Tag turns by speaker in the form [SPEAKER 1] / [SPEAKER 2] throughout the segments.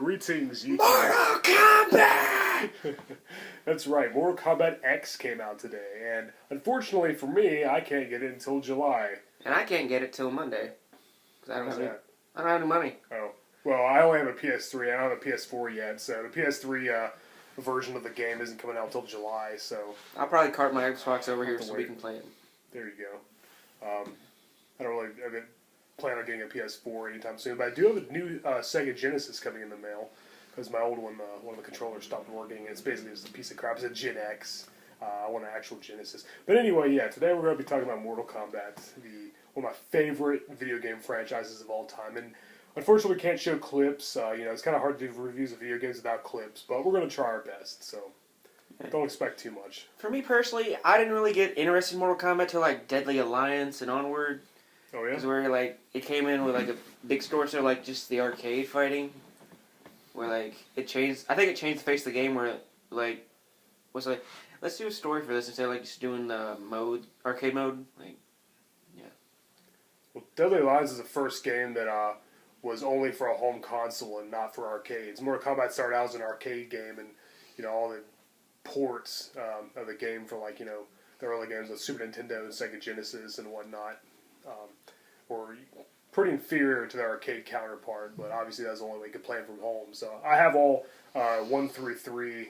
[SPEAKER 1] Greetings, YouTube.
[SPEAKER 2] Mortal Kombat!
[SPEAKER 1] That's right, Mortal Kombat X came out today, and unfortunately for me, I can't get it until July.
[SPEAKER 2] And I can't get it till Monday. Because I don't have any money.
[SPEAKER 1] Oh. Well, I only have a PS3, I don't have a PS4 yet, so the PS3 version of the game isn't coming out until July, so...
[SPEAKER 2] I'll probably cart my Xbox over here so we can play it.
[SPEAKER 1] There you go. I don't really plan on getting a PS4 anytime soon, but I do have a new Sega Genesis coming in the mail, because my old one, one of the controllers stopped working. It's basically just a piece of crap. It's a Gen X. I want an actual Genesis. But anyway, yeah, today we're going to be talking about Mortal Kombat, one of my favorite video game franchises of all time. And unfortunately, we can't show clips. It's kind of hard to do reviews of video games without clips, but we're going to try our best, so don't expect too much.
[SPEAKER 2] For me personally, I didn't really get interested in Mortal Kombat till like Deadly Alliance and onward.
[SPEAKER 1] Oh, yeah?
[SPEAKER 2] Because where like it came in with like a big story, so like just the arcade fighting, where like it changed. I think it changed the face of the game. Where like was like, let's do a story for this instead of like just doing the arcade mode. Like, yeah.
[SPEAKER 1] Well, Deadly Alliance is the first game that was only for a home console and not for arcades. Mortal Kombat started out as an arcade game, and all the ports of the game for like the early games of Super Nintendo and Sega Genesis and whatnot. Were pretty inferior to their arcade counterpart, but obviously that's the only way you could play them from home. So I have all 1 through 3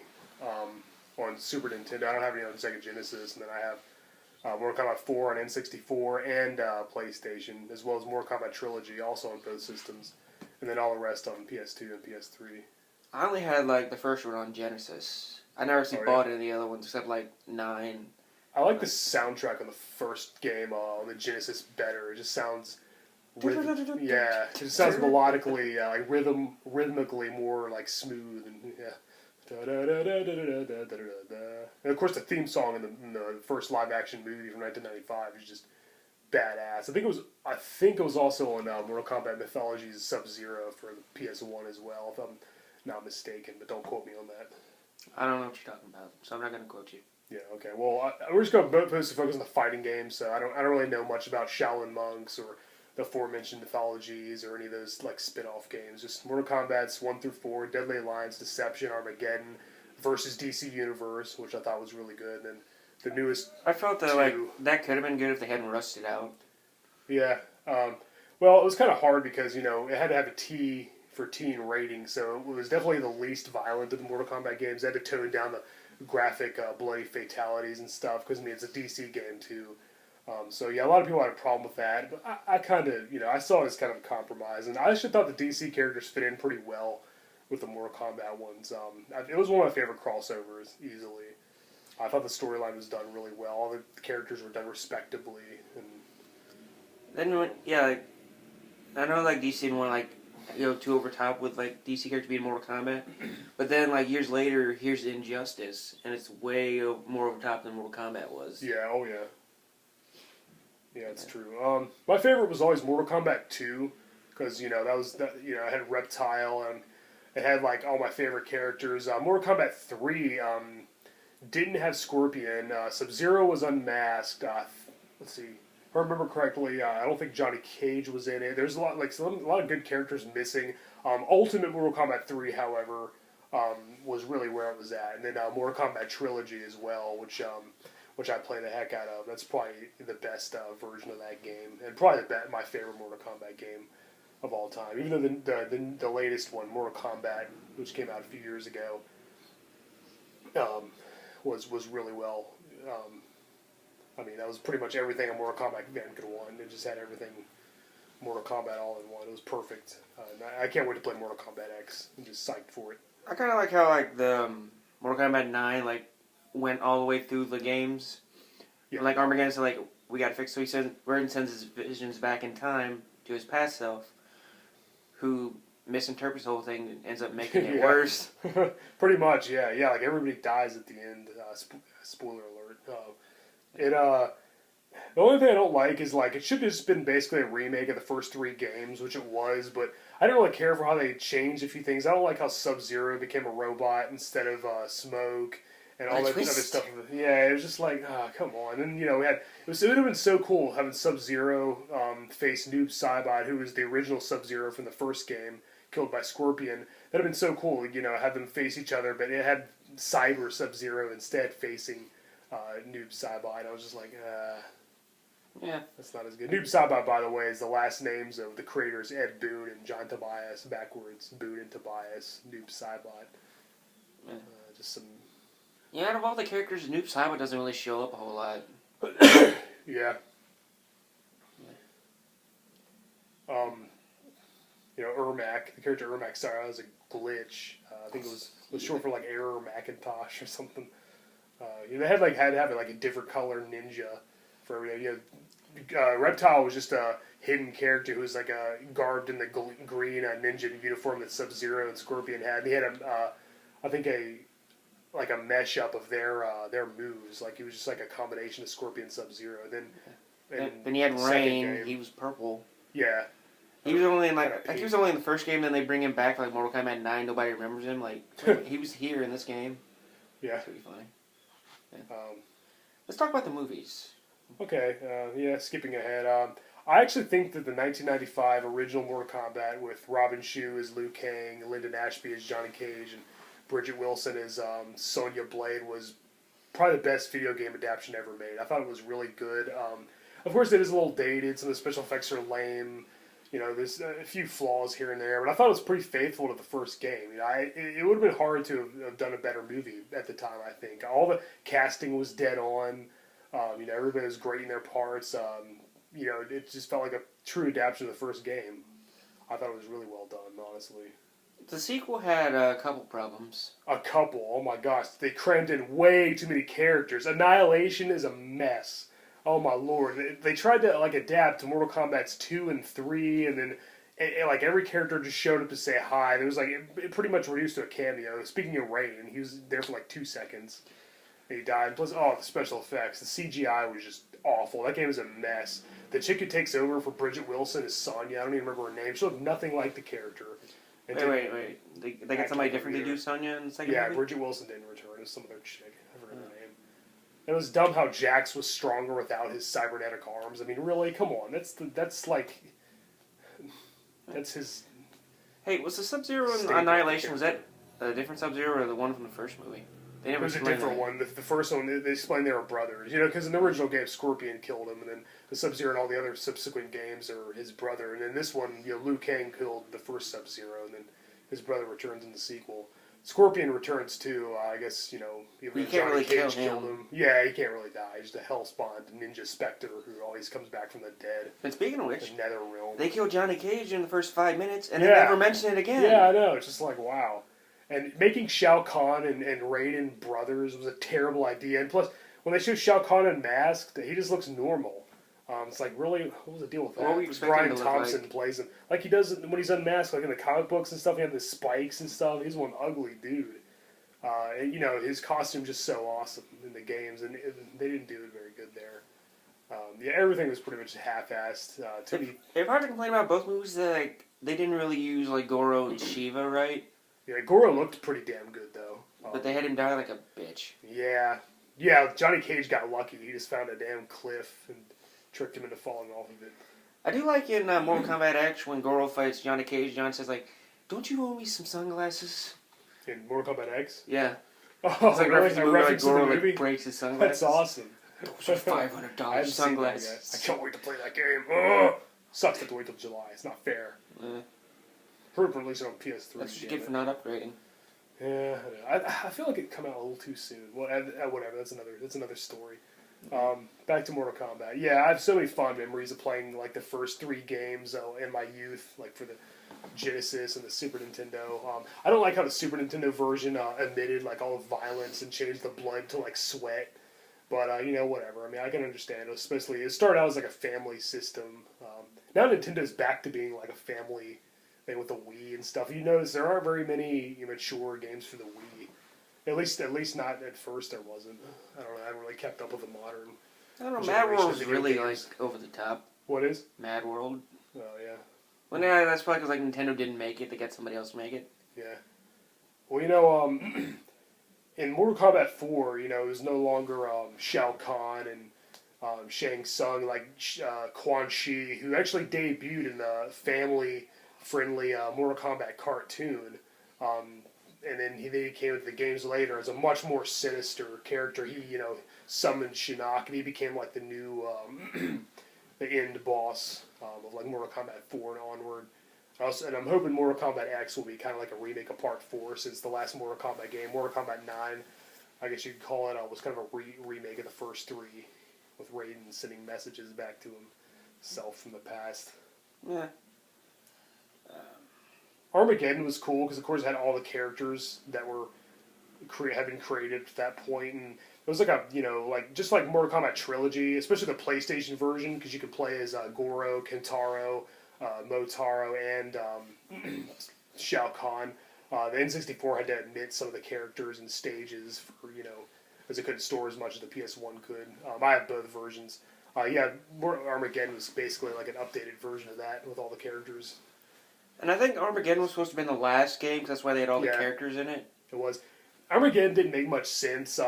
[SPEAKER 1] on Super Nintendo. I don't have any on Sega Genesis, and then I have Mortal Kombat 4 on N64 and PlayStation, as well as Mortal Kombat Trilogy, also on both systems, and then all the rest on PS2 and PS3.
[SPEAKER 2] I only had like the first one on Genesis. I never actually bought any of the other ones except like 9.
[SPEAKER 1] I like the soundtrack on the first game on the Genesis better. It just sounds, it just sounds melodically, rhythmically more like smooth and And of course, the theme song in the first live action movie from 1995 is just badass. I think it was also on Mortal Kombat Mythology's Sub-Zero for the PS1 as well, if I'm not mistaken. But don't quote me on that.
[SPEAKER 2] I don't know what you're talking about, so I'm not going to quote you.
[SPEAKER 1] Yeah, okay. Well, we're just going to focus on the fighting games, so I don't really know much about Shaolin monks or the aforementioned mythologies or any of those like spin-off games. Just Mortal Kombat's 1 through 4, Deadly Alliance, Deception, Armageddon versus DC Universe, which I thought was really good, and the newest.
[SPEAKER 2] I felt that that could have been good if they hadn't rushed it out.
[SPEAKER 1] Yeah. Well, it was kind of hard because it had to have a T for teen rating, so it was definitely the least violent of the Mortal Kombat games. They had to tone down the graphic bloody fatalities and stuff because it's a DC game too. So yeah, a lot of people had a problem with that, but I kind of I saw it as kind of a compromise, and I actually thought the DC characters fit in pretty well with the Mortal Kombat ones. It was one of my favorite crossovers easily. I thought the storyline was done really well. All the characters were done respectably, and
[SPEAKER 2] then I know DC didn't want too over top with DC characters being Mortal Kombat, but then years later, here's Injustice, and it's way more over top than Mortal Kombat was.
[SPEAKER 1] Yeah, oh yeah. Yeah, it's true. My favorite was always Mortal Kombat 2, because, I had Reptile, and it had, all my favorite characters. Mortal Kombat 3 didn't have Scorpion. Sub-Zero was unmasked. Let's see. If I remember correctly, I don't think Johnny Cage was in it. There's a lot of good characters missing. Ultimate Mortal Kombat 3, however, was really where it was at. And then Mortal Kombat Trilogy as well, which I play the heck out of. That's probably the best version of that game, and probably my favorite Mortal Kombat game of all time. Even though the latest one, Mortal Kombat, which came out a few years ago, was really well. That was pretty much everything a Mortal Kombat fan could want. It just had everything Mortal Kombat all in one. It was perfect. I can't wait to play Mortal Kombat X. I'm just psyched for it.
[SPEAKER 2] I kind of like how the Mortal Kombat 9 went all the way through the games. Yeah. And Armageddon said we got to fix. So he said Raiden sends his visions back in time to his past self, who misinterprets the whole thing and ends up making it worse.
[SPEAKER 1] Pretty much, yeah. Everybody dies at the end. Spoiler alert. The only thing I don't like is it should have just been basically a remake of the first 3 games, which it was, but I didn't really care for how they changed a few things. I don't like how Sub-Zero became a robot instead of Smoke and all that other stuff. Yeah, it was just come on. And it would have been so cool having Sub-Zero face Noob Saibot, who was the original Sub-Zero from the first game, killed by Scorpion. that'd have been so cool. Have them face each other, but it had Cyber Sub-Zero instead facing Noob Saibot. And I was just like,
[SPEAKER 2] yeah,
[SPEAKER 1] that's not as good. Noob Saibot, by the way, is the last names of the creators Ed Boon and John Tobias backwards. Boon and Tobias, Noob Saibot.
[SPEAKER 2] Yeah.
[SPEAKER 1] Just some.
[SPEAKER 2] Yeah, out of all the characters, Noob Saibot doesn't really show up a whole lot.
[SPEAKER 1] Yeah. Ermac, the character Ermac, sorry, that was a glitch. I think it was short for like Error Macintosh or something. They had to have like a different color ninja for everything. Reptile was just a hidden character who was like garbed in the green ninja uniform that Sub-Zero and Scorpion had. They had I think a mesh up of their moves. Like he was just like a combination of Scorpion and Sub-Zero.
[SPEAKER 2] Then he had Rain. He was purple.
[SPEAKER 1] Yeah.
[SPEAKER 2] He was only in he was only in the first game. Then they bring him back like Mortal Kombat 9. Nobody remembers him. Like he was here in this game.
[SPEAKER 1] Yeah.
[SPEAKER 2] That's pretty funny. Yeah. Let's talk about the movies.
[SPEAKER 1] Okay. Skipping ahead. I actually think that the 1995 original Mortal Kombat with Robin Shou as Liu Kang, Lyndon Ashby as Johnny Cage, and Bridget Wilson as Sonya Blade was probably the best video game adaptation ever made. I thought it was really good. Of course, it is a little dated. Some of the special effects are lame. There's a few flaws here and there, but I thought it was pretty faithful to the first game. It would have been hard to have done a better movie at the time, I think. All the casting was dead on. Everybody was great in their parts. It just felt like a true adaptation of the first game. I thought it was really well done, honestly.
[SPEAKER 2] The sequel had a couple problems.
[SPEAKER 1] A couple? Oh my gosh. They crammed in way too many characters. Annihilation is a mess. Oh my lord! They tried to adapt to Mortal Kombat's 2 and 3, and then every character just showed up to say hi. It was it pretty much reduced to a cameo. Speaking of Rain, he was there for 2 seconds, and he died. Plus, the special effects, the CGI was just awful. That game is a mess. The chick who takes over for Bridget Wilson is Sonya. I don't even remember her name. She looked nothing like the character.
[SPEAKER 2] Wait. They got somebody different to do Sonya in the second movie?
[SPEAKER 1] Yeah, Bridget Wilson didn't return. It was some other chick. I forgot her name. It was dumb how Jax was stronger without his cybernetic arms. I mean, really? Come on. That's his...
[SPEAKER 2] Hey, was the Sub-Zero in Annihilation, was that a different Sub-Zero or the one from the first movie?
[SPEAKER 1] It was a different one. The first one, they explained they were brothers. Because in the original game, Scorpion killed him, and then the Sub-Zero and all the other subsequent games are his brother. And in this one, Liu Kang killed the first Sub-Zero, and then his brother returns in the sequel. Scorpion returns too. I guess even
[SPEAKER 2] you can't really kill
[SPEAKER 1] him. Yeah, he can't really die. He's just a hellspawn ninja specter who always comes back from the dead.
[SPEAKER 2] And speaking of which,
[SPEAKER 1] the nether realm.
[SPEAKER 2] They killed Johnny Cage in the first 5 minutes, and they never mention it again.
[SPEAKER 1] Yeah, I know. It's just wow. And making Shao Kahn and Raiden brothers was a terrible idea. And plus, when they show Shao Kahn unmasked, he just looks normal. It's really, what was the deal with that? Brian Thompson plays him. Like he does when he's unmasked, in the comic books and stuff, he had the spikes and stuff. He's one ugly dude. His costume's just so awesome in the games, and they didn't do it very good there. Everything was pretty much half-assed.
[SPEAKER 2] If I had to complain about both movies, that they didn't really use Goro and Shiva right.
[SPEAKER 1] Yeah, Goro looked pretty damn good though.
[SPEAKER 2] But they had him die like a bitch.
[SPEAKER 1] Yeah, Johnny Cage got lucky. He just found a damn cliff and tricked him into falling off of it.
[SPEAKER 2] I do like in Mortal Kombat X when Goro fights Johnny Cage, John says don't you owe me some sunglasses?
[SPEAKER 1] In Mortal Kombat X?
[SPEAKER 2] Yeah.
[SPEAKER 1] Oh,
[SPEAKER 2] it's
[SPEAKER 1] really?
[SPEAKER 2] A reference to the movie Goro breaks his sunglasses.
[SPEAKER 1] That's awesome.
[SPEAKER 2] Those are $500 sunglasses.
[SPEAKER 1] I can't wait to play that game. Oh, sucks to have to wait till July. It's not fair. Heard release it on PS3.
[SPEAKER 2] That's what you get for not upgrading.
[SPEAKER 1] Yeah, I feel like it come out a little too soon. Well, whatever. That's another story. Back to Mortal Kombat. Yeah, I have so many fond memories of playing the first 3 games in my youth, for the Genesis and the Super Nintendo. I don't like how the Super Nintendo version omitted all the violence and changed the blood to sweat. But whatever. I mean, I can understand. Especially it started out as a family system. Now Nintendo's back to being a family thing with the Wii and stuff. You notice there aren't very many mature games for the Wii. At least not at first there wasn't. I don't know. I haven't really kept up with the modern.
[SPEAKER 2] I don't know. Mad World is really over the top.
[SPEAKER 1] What is?
[SPEAKER 2] Mad World.
[SPEAKER 1] Oh yeah.
[SPEAKER 2] Well, yeah, that's probably because Nintendo didn't make it. They got somebody else to make it.
[SPEAKER 1] Yeah. Well, in Mortal Kombat 4, it was no longer Shao Kahn and Shang Tsung Quan Chi, who actually debuted in the family-friendly Mortal Kombat cartoon. And then he came into the games later as a much more sinister character. He, summoned Shinnok, and he became like the new, the end boss of like Mortal Kombat 4 and onward. And I'm hoping Mortal Kombat X will be kind of like a remake of Part 4, since the last Mortal Kombat game, Mortal Kombat 9, I guess you could call it, was kind of a remake of the first three, with Raiden sending messages back to himself from the past.
[SPEAKER 2] Yeah.
[SPEAKER 1] Armageddon was cool because, of course, it had all the characters that had been created at that point, and it was like a just like Mortal Kombat trilogy, especially the PlayStation version, because you could play as Goro, Kentaro, Motaro, and Shao Kahn. The N64 had to admit some of the characters and stages for as it couldn't store as much as the PS1 could. I have both versions. Armageddon was basically like an updated version of that with all the characters.
[SPEAKER 2] And I think Armageddon was supposed to be in the last game, because that's why they had all the characters in it.
[SPEAKER 1] It was. Armageddon didn't make much sense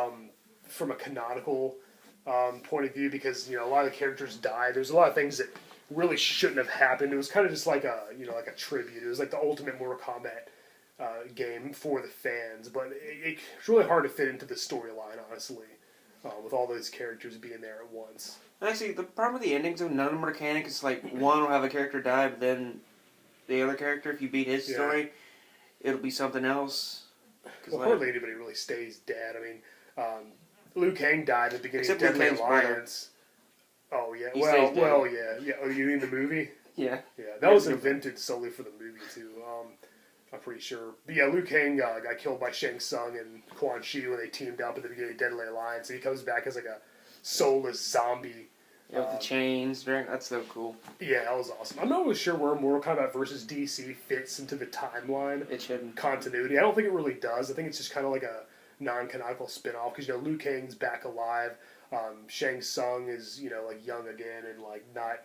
[SPEAKER 1] from a canonical point of view, because a lot of the characters died. There's a lot of things that really shouldn't have happened. It was kind of just like a like a tribute. It was like the ultimate Mortal Kombat game for the fans, but it's really hard to fit into the storyline, honestly, with all those characters being there at once.
[SPEAKER 2] Actually, the problem with the endings of none of them are canon, is like one will have a character die, but then the other character, if you beat his story, it'll be something else.
[SPEAKER 1] Well, hardly anybody really stays dead. I mean, Liu Kang died at the beginning of Deadly Alliance. Oh yeah, yeah. Oh, you mean the movie?
[SPEAKER 2] Yeah.
[SPEAKER 1] Yeah, that was invented solely for the movie too. I'm pretty sure. But yeah, Liu Kang got killed by Shang Tsung and Quan Chi when they teamed up at the beginning of Deadly Alliance. And he comes back as like a soulless zombie.
[SPEAKER 2] Yeah, with the chains. That's so cool.
[SPEAKER 1] Yeah, that was awesome. I'm not really sure where Mortal Kombat vs. DC fits into the timeline.
[SPEAKER 2] It shouldn't.
[SPEAKER 1] Continuity. I don't think it really does. I think it's just kind of like a non-canonical spin-off, because Liu Kang's back alive. Shang Tsung is like young again, and like not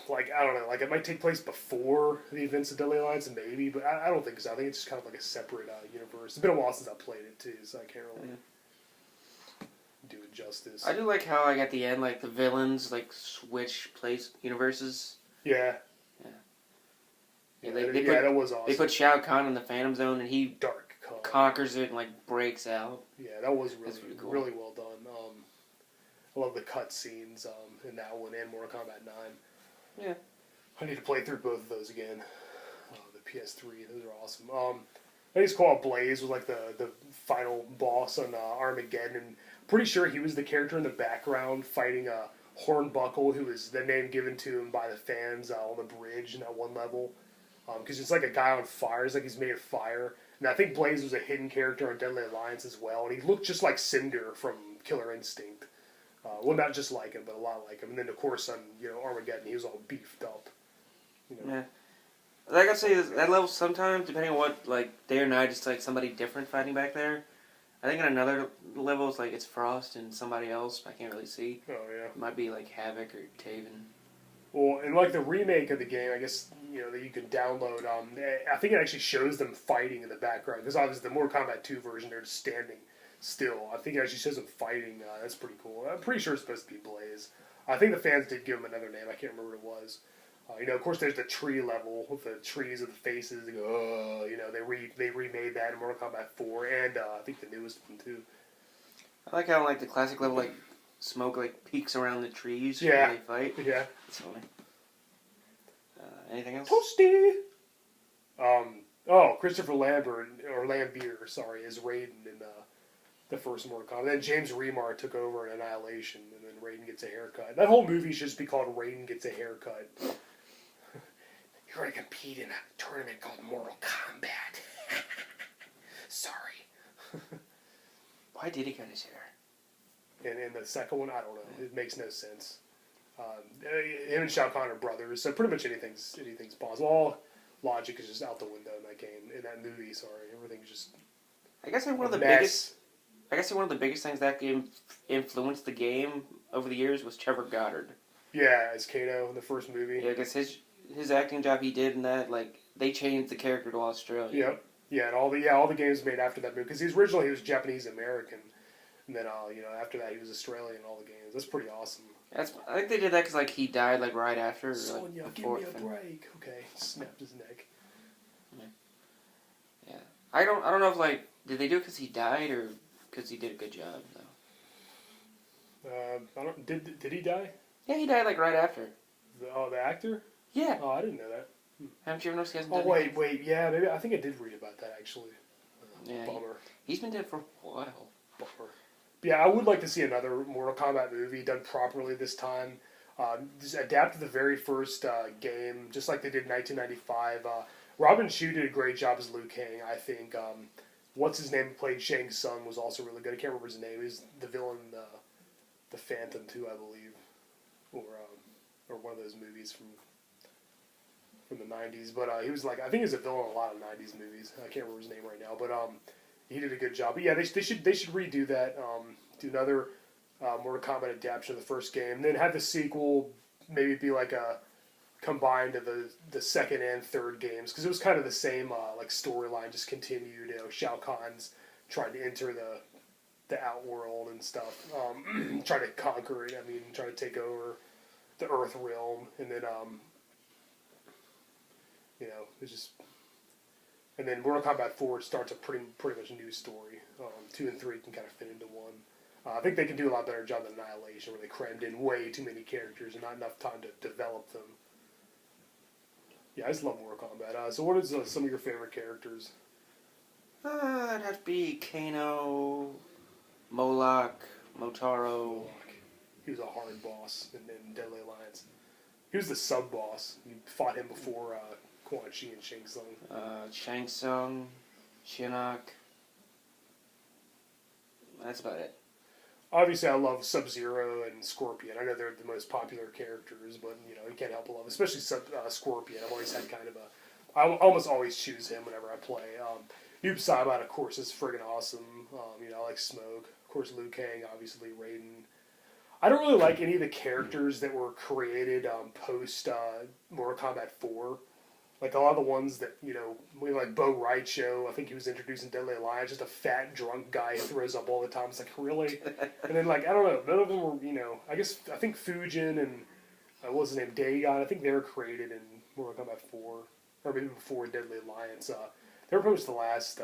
[SPEAKER 1] like, I don't know, like it might take place before the events of Deadly Alliance, maybe, but I don't think so. I think it's just kind of like a separate universe. It's been a while since I played it too, so I can't really do it justice.
[SPEAKER 2] I do like how like at the end, like the villains like switch place universes.
[SPEAKER 1] Yeah. That was awesome.
[SPEAKER 2] They put Shao Kahn in the Phantom Zone, and he
[SPEAKER 1] Dark
[SPEAKER 2] conquers it and like breaks out.
[SPEAKER 1] Yeah, that was really
[SPEAKER 2] cool.
[SPEAKER 1] Really well done. I love the cutscenes in that one and Mortal Kombat 9.
[SPEAKER 2] Yeah.
[SPEAKER 1] I need to play through both of those again. The PS3, those are awesome. I think it's called Blaze was like the final boss on Armageddon. And pretty sure he was the character in the background fighting Hornbuckle, who was the name given to him by the fans on the bridge in that one level. Because it's like a guy on fire. It's like he's made of fire. And I think Blaze was a hidden character on Deadly Alliance as well. And he looked just like Cinder from Killer Instinct. Well, not just like him, but a lot like him. And then, of course, on Armageddon, he was all beefed up.
[SPEAKER 2] Yeah. Like I say, that level sometimes, depending on what, like, day or night, it's like somebody different fighting back there. I think in another level, it's like it's Frost and somebody else I can't really see.
[SPEAKER 1] Oh, yeah.
[SPEAKER 2] It might be like Havoc or Taven.
[SPEAKER 1] Well, and like the remake of the game, I guess, that you can download, I think it actually shows them fighting in the background. Because obviously the Mortal Kombat 2 version, they're just standing still. I think it actually shows them fighting. That's pretty cool. I'm pretty sure it's supposed to be Blaze. I think the fans did give him another name. I can't remember what it was. Of course, there's the tree level with the trees of the faces. They go, they remade that in Mortal Kombat 4, and I think the newest one too.
[SPEAKER 2] I like how like the classic level, like smoke like peeks around the trees when they fight.
[SPEAKER 1] Yeah,
[SPEAKER 2] it's funny. Anything else?
[SPEAKER 1] Toasty. Christopher Lambert is Raiden in the first Mortal Kombat. Then James Remar took over in Annihilation, and then Raiden gets a haircut. That whole movie should just be called Raiden Gets a Haircut. You're going to compete in a tournament called Mortal Kombat. Sorry.
[SPEAKER 2] Why did he cut his hair?
[SPEAKER 1] And in the second one, I don't know. It makes no sense. Him and Shao Kahn are brothers, so pretty much anything's possible. All logic is just out the window in that game, in that movie. Sorry, everything's just.
[SPEAKER 2] I guess one of the biggest things that game influenced the game over the years was Trevor Goddard.
[SPEAKER 1] Yeah, as Kano in the first movie.
[SPEAKER 2] Yeah, because his acting job he did in that, like they changed the character to Australia.
[SPEAKER 1] Yep. Yeah, and all the games made after that movie, because originally he was Japanese American, and then after that he was Australian in all the games. That's pretty awesome.
[SPEAKER 2] I think they did that because like he died like right after.
[SPEAKER 1] Sonya, give me a break. Okay, snapped his neck.
[SPEAKER 2] I don't know if like did they do it because he died or because he did a good job though.
[SPEAKER 1] I don't. Did he die?
[SPEAKER 2] Yeah, he died like right after.
[SPEAKER 1] The actor?
[SPEAKER 2] Yeah.
[SPEAKER 1] Oh, I didn't know that.
[SPEAKER 2] Haven't you ever noticed he hasn't
[SPEAKER 1] Oh
[SPEAKER 2] done
[SPEAKER 1] wait, yeah, maybe I think I did read about that actually.
[SPEAKER 2] Yeah,
[SPEAKER 1] Bummer.
[SPEAKER 2] He's been dead for a while.
[SPEAKER 1] Bummer. But yeah, I would like to see another Mortal Kombat movie done properly this time. Just adapt the very first game, just like they did in 1995. Robin Shou did a great job as Liu Kang, I think. What's his name? Who played Shang Tsung was also really good. I can't remember his name. He's the villain, the Phantom too, I believe, or one of those movies from the 90s. But he was like, I think he was a villain in a lot of 90s movies. I can't remember his name right now, but he did a good job. But yeah, they should redo that. Do another Mortal Kombat adaptation of the first game, then have the sequel maybe be like a combined of the second and third games, because it was kind of the same like storyline, just continued. You know, Shao Kahn's trying to enter the outworld and stuff, trying to conquer it. I mean, trying to take over the Earth realm, and then you know, it's just. And then Mortal Kombat 4 starts a pretty much new story. 2 and 3 can kind of fit into one. I think they can do a lot better job than Annihilation, where they crammed in way too many characters and not enough time to develop them. Yeah, I just love Mortal Kombat. So what is some of your favorite characters?
[SPEAKER 2] It'd have to be Kano, Moloch, Motaro.
[SPEAKER 1] He was a hard boss in Deadly Alliance. He was the sub-boss. You fought him before Quan Chi and Shang Tsung.
[SPEAKER 2] Shang Tsung, Shinnok. That's about it.
[SPEAKER 1] Obviously, I love Sub-Zero and Scorpion. I know they're the most popular characters, but you know you can't help but love, especially Scorpion. I've always had kind of a. I almost always choose him whenever I play. Noob Saibot, of course, is friggin' awesome. You know, I like Smoke. Of course, Liu Kang, obviously Raiden. I don't really like any of the characters that were created post Mortal Kombat 4. Like a lot of the ones that, you know, like Bo Raicho, I think he was introduced in Deadly Alliance, just a fat, drunk guy who throws up all the time. It's like, really? And then, like, I don't know, none of them were, you know, I think Fujin and, what was his name, Dagon, I think they were created in Mortal Kombat 4, or maybe before Deadly Alliance. They were pretty much the last,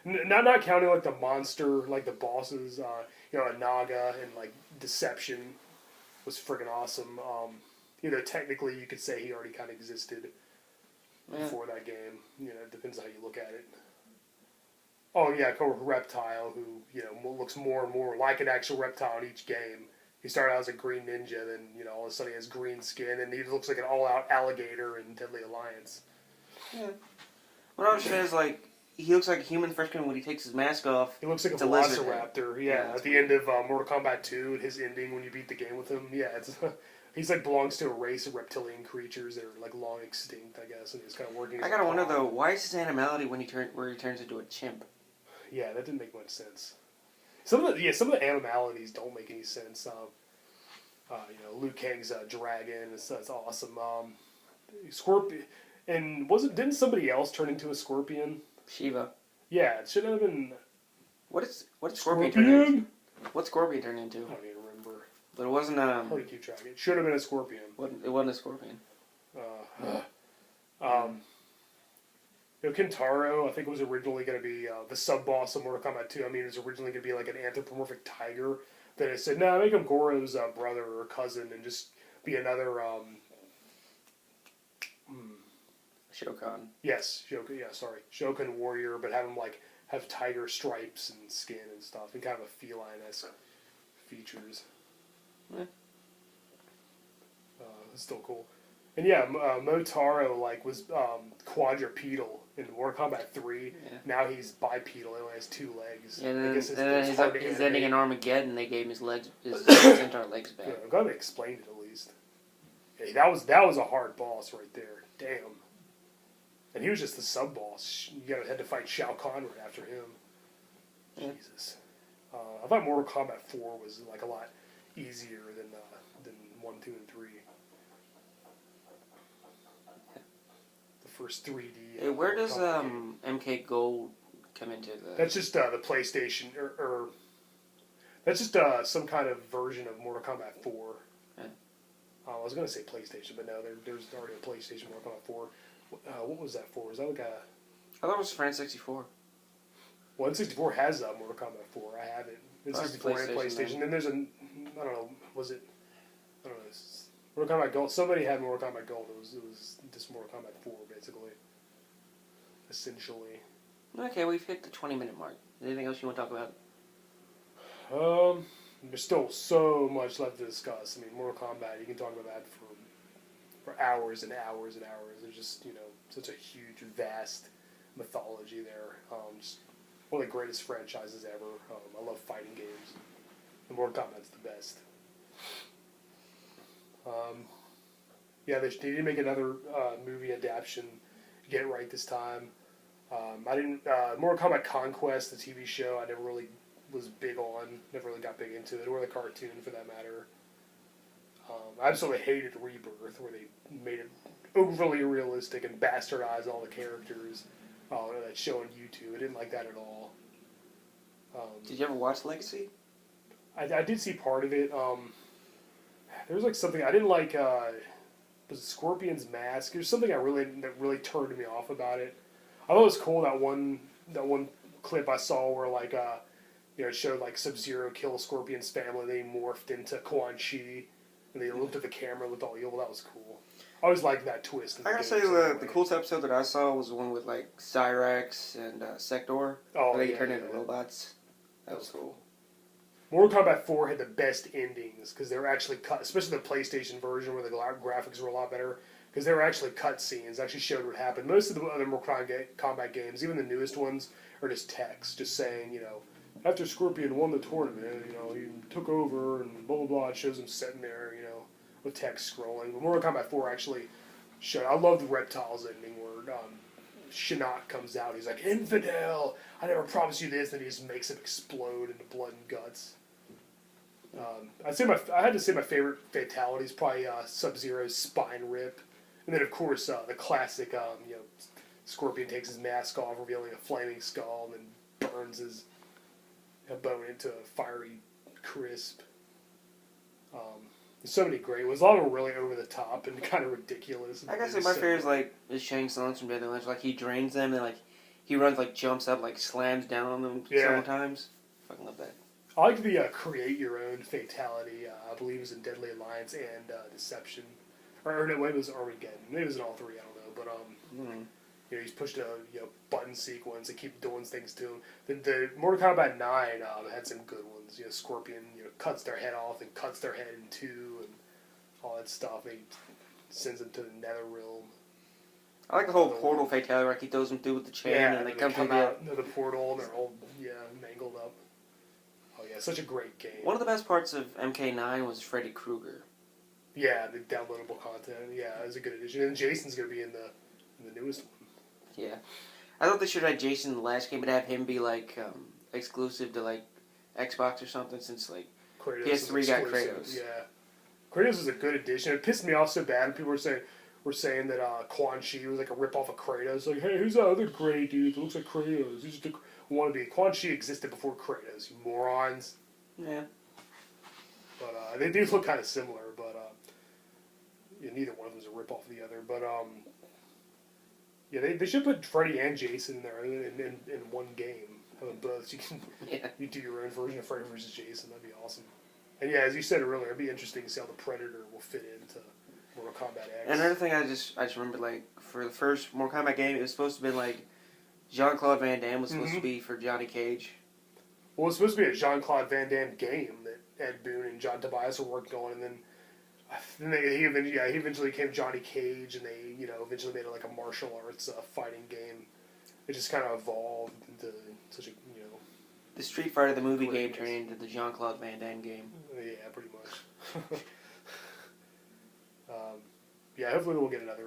[SPEAKER 1] not counting, like, the monster, like, the bosses, you know, Naga and, like, Deception was friggin' awesome. You know, technically, you could say he already kind of existed before that game. You know, it depends on how you look at it. Oh, yeah, Reptile, who, you know, looks more and more like an actual reptile in each game. He started out as a green ninja, then, you know, all of a sudden he has green skin, and he looks like an all-out alligator in Deadly Alliance.
[SPEAKER 2] Yeah. What I was saying is, like, he looks like a human freshman when he takes his mask off.
[SPEAKER 1] He looks like a velociraptor, yeah. At the end of Mortal Kombat 2, his ending when you beat the game with him, yeah, it's... He's like belongs to a race of reptilian creatures that are like long extinct, I guess, and he's kind of working.
[SPEAKER 2] I gotta wonder though, why is his animality when he turns into a chimp?
[SPEAKER 1] Yeah, that didn't make much sense. Some of the animalities don't make any sense. You know, Liu Kang's a dragon. That's awesome. Scorpion, and didn't somebody else turn into a scorpion?
[SPEAKER 2] Shiva.
[SPEAKER 1] Yeah, it should have been.
[SPEAKER 2] What did Scorpion turn into? What Scorpion turned into?
[SPEAKER 1] I don't even remember.
[SPEAKER 2] But it wasn't
[SPEAKER 1] Hard to keep track. It should have been a scorpion.
[SPEAKER 2] It wasn't a scorpion.
[SPEAKER 1] You know, Kintaro, I think, was originally going to be the sub-boss of Mortal Kombat 2. I mean, it was originally going to be like an anthropomorphic tiger. Then it said, no, make him Goro's brother or cousin and just be another...
[SPEAKER 2] Shokan.
[SPEAKER 1] Yes, Shokan, yeah, sorry. Shokan warrior, but have him, like, have tiger stripes and skin and stuff, and kind of a feline-esque features.
[SPEAKER 2] Yeah.
[SPEAKER 1] It's still cool. And yeah, Motaro was quadrupedal in Mortal Kombat 3. Yeah. Now he's bipedal. He only has 2 legs.
[SPEAKER 2] Yeah, and then his ending in Armageddon, they gave him his centaur legs back.
[SPEAKER 1] Yeah, I'm glad they explained it at least. Yeah, that was a hard boss right there. Damn. And he was just the sub boss. You had to fight Shao Kahn right after him. Yeah. Jesus. I thought Mortal Kombat 4 was like a lot easier than 1, 2, and 3. The first 3D.
[SPEAKER 2] Hey, where does MK Gold come into the?
[SPEAKER 1] That's just the PlayStation, or that's just some kind of version of Mortal Kombat 4. Yeah. I was going to say PlayStation, but no, there's already a PlayStation Mortal Kombat 4. What was that for? Was that like a?
[SPEAKER 2] I thought it was for N64.
[SPEAKER 1] Well, N64 has Mortal Kombat 4. I have it. N64 and PlayStation. Then there's I don't know, was it? I don't know. Mortal Kombat Gold. Somebody had Mortal Kombat Gold. It was just Mortal Kombat 4, basically. Essentially.
[SPEAKER 2] Okay, we've hit the 20-minute mark. Anything else you want to talk about?
[SPEAKER 1] There's still so much left to discuss. I mean, Mortal Kombat, you can talk about that for hours and hours and hours. There's just, such a huge, vast mythology there. Just one of the greatest franchises ever. I love fighting games. And Mortal Kombat's the best. Yeah, they need to make another movie adaptation. Get it right this time. I didn't. Mortal Kombat Conquest, the TV show, I never really was big on. Never really got big into it, or the cartoon for that matter. I absolutely hated Rebirth, where they made it overly realistic and bastardized all the characters. That show on YouTube, I didn't like that at all.
[SPEAKER 2] Did you ever watch Legacy?
[SPEAKER 1] I did see part of it. There was like something I didn't like. Was it Scorpion's mask? There's something that really turned me off about it. I thought it was cool that one clip I saw where it showed like Sub-Zero kill Scorpion's family. They morphed into Quan Chi, and they looked at the camera and looked all evil. That was cool. I always liked that twist.
[SPEAKER 2] I gotta say the coolest episode that I saw was the one with like Cyrax and Sector. Where they turned into robots. That was cool.
[SPEAKER 1] Mortal Kombat 4 had the best endings because they were actually cut, especially the PlayStation version where the graphics were a lot better, because they were actually cut scenes, actually showed what happened. Most of the other Mortal Kombat games, even the newest ones, are just text, just saying, after Scorpion won the tournament, he took over and blah, blah, blah. It shows him sitting there, with text scrolling. But Mortal Kombat 4 actually showed, I love the Reptiles ending where Shinnok comes out. He's like, infidel! I never promised you this, and he just makes it explode into blood and guts. I had to say my favorite fatality is probably Sub-Zero's spine rip, and then of course the classic, Scorpion takes his mask off, revealing a flaming skull, and then burns his bone into a fiery crisp. There's so many great ones. A lot of them were really over the top and kind of ridiculous.
[SPEAKER 2] I gotta say my favorite is Shang Tsung from Dead Island. Like he drains them and he runs jumps up slams down on them several times. Fucking love that.
[SPEAKER 1] I like the create your own fatality. I believe it was in Deadly Alliance and Deception, or no, it was Armageddon. Maybe it was in all three. I don't know, but he's pushed a button sequence and keep doing things to him. The Mortal Kombat 9 had some good ones. Scorpion cuts their head off and cuts their head in two and all that stuff. He sends them to the Nether Realm. I
[SPEAKER 2] like the whole portal fatality where he throws them through with the chain and they come
[SPEAKER 1] out into the portal and they're all mangled up. Oh yeah, such a great game.
[SPEAKER 2] One of the best parts of MK9 was Freddy Krueger.
[SPEAKER 1] Yeah, the downloadable content. Yeah, it was a good addition. And Jason's gonna be in the newest one.
[SPEAKER 2] Yeah, I thought they should have had Jason in the last game, but have him be exclusive to Xbox or something, since
[SPEAKER 1] Kratos
[SPEAKER 2] PS3 got Kratos.
[SPEAKER 1] Yeah, Kratos was a good addition. It pissed me off so bad. People were saying that Quan Chi was a rip-off of Kratos. Hey, who's that other gray dude that looks like Kratos? He's just a wannabe. Quan Chi existed before Kratos, you morons.
[SPEAKER 2] Yeah.
[SPEAKER 1] But they do look kind of similar, but neither one of them is a rip-off of the other. But yeah, they should put Freddy and Jason there in one game. Have them both. So you do your own version of Freddy versus Jason. That'd be awesome. And yeah, as you said earlier, it'd be interesting to see how the Predator will fit into Mortal Kombat X.
[SPEAKER 2] And another thing I just remembered, for the first Mortal Kombat game, it was supposed to have been Jean-Claude Van Damme was supposed to be for Johnny Cage.
[SPEAKER 1] Well, it was supposed to be a Jean-Claude Van Damme game that Ed Boon and John Tobias were working on, and then he eventually became Johnny Cage, and they eventually made it a martial arts fighting game. It just kind of evolved into such a
[SPEAKER 2] the Street Fighter the movie game turned into the Jean-Claude Van Damme game.
[SPEAKER 1] Yeah, pretty much. Yeah, hopefully we'll get another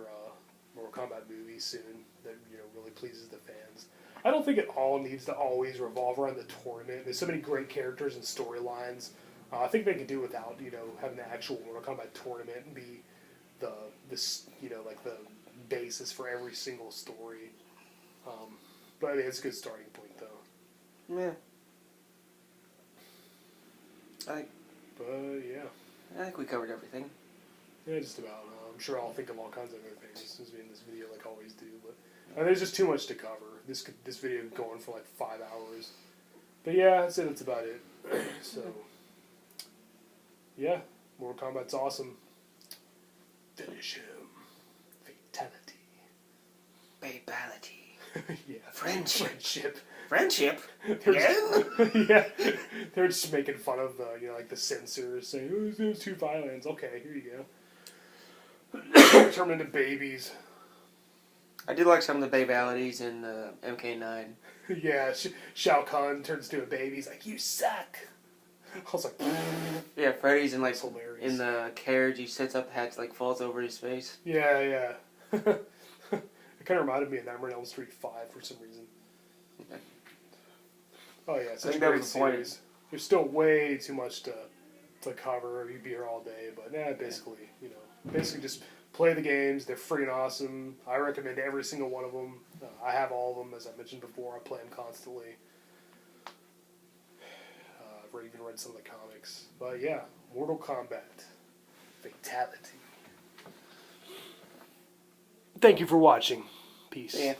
[SPEAKER 1] Mortal Kombat movie soon that really pleases the fans. I don't think it all needs to always revolve around the tournament. There's so many great characters and storylines. I think they could do without having the actual Mortal Kombat tournament and be the basis for every single story. But I mean, it's a good starting point though.
[SPEAKER 2] Yeah.
[SPEAKER 1] But yeah.
[SPEAKER 2] I think we covered everything.
[SPEAKER 1] Yeah, just about. I'm sure I'll think of all kinds of other things as we in this video, like I always do. But there's just too much to cover. This video is going for like 5 hours. But yeah, I'd say that's about it. So, yeah, Mortal Kombat's awesome. Finish him. Fatality.
[SPEAKER 2] Babality.
[SPEAKER 1] Yeah.
[SPEAKER 2] Friendship.
[SPEAKER 1] Yeah. They're just making fun of the, like the censors saying, "Oh, there's too violent." Okay, here you go. Turn them into babies.
[SPEAKER 2] I did like some of the babalities in MK9.
[SPEAKER 1] Yeah, Shao Kahn turns into a baby. He's like, "You suck." I was like,
[SPEAKER 2] yeah, Freddy's in like
[SPEAKER 1] hilarious.
[SPEAKER 2] In the carriage. He sits up, hat like falls over his face.
[SPEAKER 1] Yeah. It kind of reminded me of Nightmare on Elm Street 5 for some reason. Oh yeah, such a great series. There's still way too much to cover. You'd be here all day, but basically just play the games. They're freaking awesome. I recommend every single one of them. I have all of them, as I mentioned before. I play them constantly. I've even read some of the comics. But yeah, Mortal Kombat. Fatality. Thank you for watching. Peace.
[SPEAKER 2] Yeah.